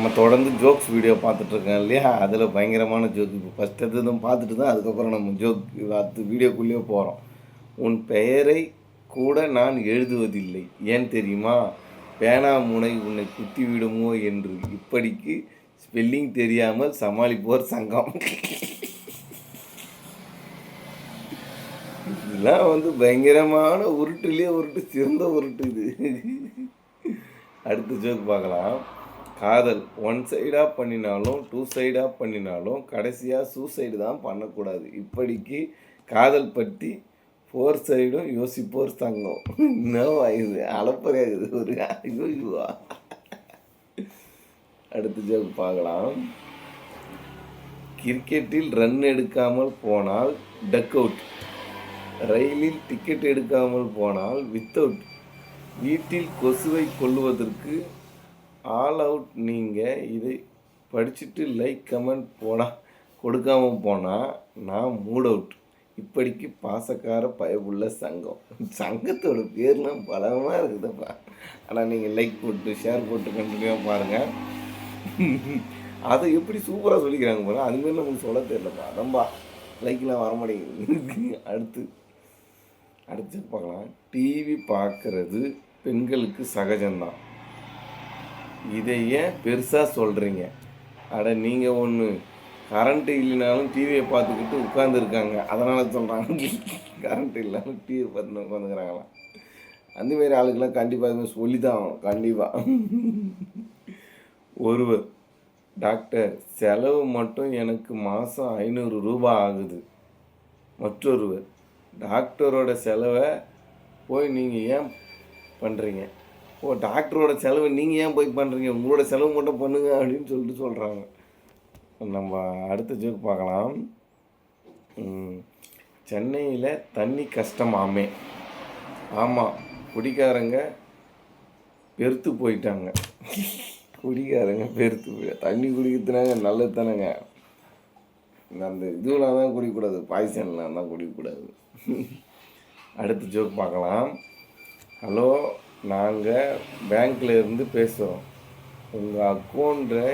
நம்ம தொடர்ந்து jokes video பார்த்துட்ருக்கோம் இல்லையா, அதில் பயங்கரமான ஜோக். இப்போ ஃபஸ்ட் எதுவும் பார்த்துட்டு தான் அதுக்கப்புறம் நம்ம ஜோக் அது வீடியோக்குள்ளேயே போகிறோம். உன் பெயரை கூட நான் எழுதுவதில்லை, ஏன் தெரியுமா? பேனா முனை உன்னை குத்தி விடுமோ என்று. இப்படிக்கு ஸ்பெல்லிங் தெரியாமல் சமாளிப்போர் சங்கம். இதெல்லாம் பயங்கரமான உருட்டுலேயே உருட்டு, சிறந்த உருட்டு இது. அடுத்த ஜோக் பார்க்கலாம். காதல் ஒன் சைடாக பண்ணினாலும் 2 சைடாக பண்ணினாலும் கடைசியாக சூசைடு தான் பண்ணக்கூடாது. இப்படிக்கு காதல் பற்றி 4 சைடும் யோசிப்போர் சங்கம். என்னவா இது அளப்பறையாகுது ஒரு ஐயோவா. அடுத்த ஜோக் பார்க்கலாம். கிரிக்கெட்டில் ரன் எடுக்காமல் போனால் டக் அவுட், ரயிலில் டிக்கெட் எடுக்காமல் போனால் வித்தவுட், வீட்டில் கொசுவை கொல்லுவதற்கு ஆல் அவுட். நீங்கள் இதை படிச்சுட்டு லைக் கமெண்ட் கொடுக்காமல் போனால் நான் மூட் அவுட். இப்படிக்கு பாசக்கார பயப்புள்ள சங்கம். சங்கத்தோட பேர்லாம் பலமாக இருக்குதுப்பா. ஆனால் நீங்கள் லைக் போட்டு ஷேர் போட்டு கண்டினியூவாக பாருங்கள். அதை எப்படி சூப்பராக சொல்லிக்கிறாங்க பாருங்கள். அதுமாரி நமக்கு சொல்ல தெரியலப்பா. அதம்பா லைக்லாம் வர மாட்டேங்குது. அடுத்து பார்க்கலாம். டிவி பார்க்குறது பெண்களுக்கு சகஜம்தான், இதை ஏன் பெருசாக சொல்கிறீங்க? அட நீங்கள் ஒன்று கரண்ட்டு இல்லைனாலும் டிவியை பார்த்துக்கிட்டு உட்காந்துருக்காங்க, அதனால் சொல்கிறாங்க. கரண்ட்டு இல்லைனாலும் டிவியை பார்த்துன்னு உட்காந்துக்கிறாங்களாம். அந்தமாரி ஆளுக்கெல்லாம் கண்டிப்பாக அதுமாதிரி சொல்லி தான் ஆகணும். கண்டிப்பாக. ஒருவர், டாக்டர் செலவு மட்டும் எனக்கு மாதம் 500 ரூபாய் ஆகுது. மற்றொருவர், டாக்டரோட செலவை போய் நீங்கள் ஏன் பண்ணுறீங்க? ஓ, டாக்டரோட செலவு நீங்கள் ஏன் போய் பண்ணுறீங்க, உங்களோட செலவு மட்டும் பண்ணுங்க அப்படின்னு சொல்கிறாங்க. நம்ம அடுத்த ஜோக் பார்க்கலாம். சென்னையில் தண்ணி கஷ்டமாமே. ஆமாம், குடிக்காரங்க பெருத்து போயிட்டாங்க. குடிக்காரங்க பெருத்து போய் தண்ணி குடிக்கிறதுனாங்க நல்லது தானேங்க. அந்த இதுலாம் தான் குடிக்கக்கூடாது, பாய்சன்லாம் தான் குடிக்கக்கூடாது. அடுத்த ஜோக் பார்க்கலாம். ஹலோ, நாங்கள் பேங்க்கில் இருந்து பேசுகிறோம். உங்கள் அக்கௌண்ட்டை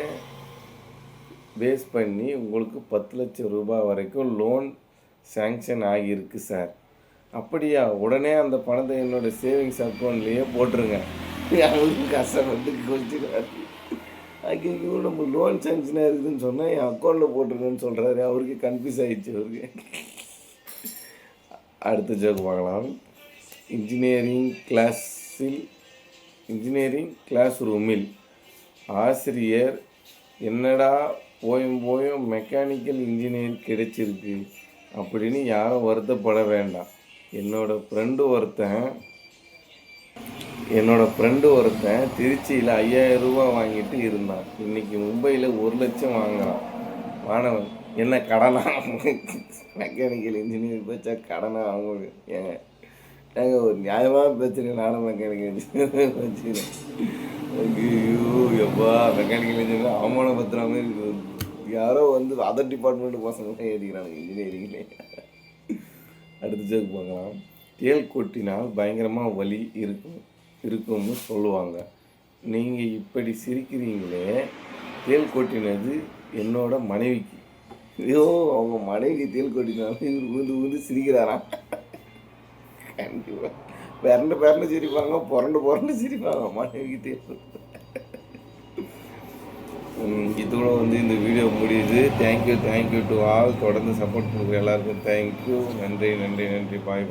பேஸ் பண்ணி உங்களுக்கு 10 லட்சம் ரூபாய் வரைக்கும் லோன் சேங்ஷன் ஆகியிருக்கு சார். அப்படியா? உடனே அந்த பணத்தை என்னோடய சேவிங்ஸ் அக்கௌண்ட்லேயே போட்டுருங்க. அவங்களுக்கு கஷ்டப்பட்டு கொஞ்சம் ஐயோ நம்ம லோன் சேங்ஷனாக இருக்குதுன்னு சொன்னால் என் அக்கௌண்ட்டில் போட்டுருங்கன்னு சொல்கிறாரு. அவருக்கு கன்ஃபியூஸ் ஆகிடுச்சு அவருக்கு. அடுத்த ஜோக் பார்க்கலாம். இன்ஜினியரிங் கிளாஸ் ரூமில் ஆசிரியர், என்னடா போயும் மெக்கானிக்கல் இன்ஜினியர் கிடைச்சிருக்கு அப்படின்னு யாரும் வருத்தப்பட வேண்டாம். என்னோட ஃப்ரெண்டு ஒருத்தன் திருச்சியில் 5000 ரூபாய் வாங்கிட்டு இருந்தான். இன்றைக்கி மும்பையில் 1 லட்சம் வாங்குறான். மாணவன், என்ன கடனா? மெக்கானிக்கல் இன்ஜினியர் பேச்சா கடனா? அவங்க ஏங்க ஒரு நியாயமாக பேசுகிறேன். நானும் மெக்கானிக்கல் இன்ஜினியர் வச்சுக்கிறேன். ஐயோ எப்பா, மெக்கானிக்கல் இன்ஜினியர் அவமானப்படுத்துகிற மாதிரி யாரோ அதர் டிபார்ட்மெண்ட்டு பசங்களாம் ஏறிக்கிறானுங்க இன்ஜினியரிங்லே. அடுத்த ஜோக் பார்க்கலாம். தேள் கொட்டினால் பயங்கரமாக வலி இருக்கும்னு சொல்லுவாங்க. நீங்கள் இப்படி சிரிக்கிறீங்களே, தேள் கொட்டினது என்னோட மனைவிக்கு. ஐயோ, அவங்க மனைவிக்கு தேள் கொட்டினாலும் இவர் விழுந்து சிரிக்கிறாராம். கண்டிப்பாக பிறண்டு சிரிப்பாங்க, புரண்டு சிரிப்பாங்க மனைவிக்கு தேள். இதோட இந்த வீடியோ முடியுது. Thank you to all. தொடர்ந்து சப்போர்ட் பண்ணுற எல்லாருக்கும் தேங்க்யூ. நன்றி. பாய்.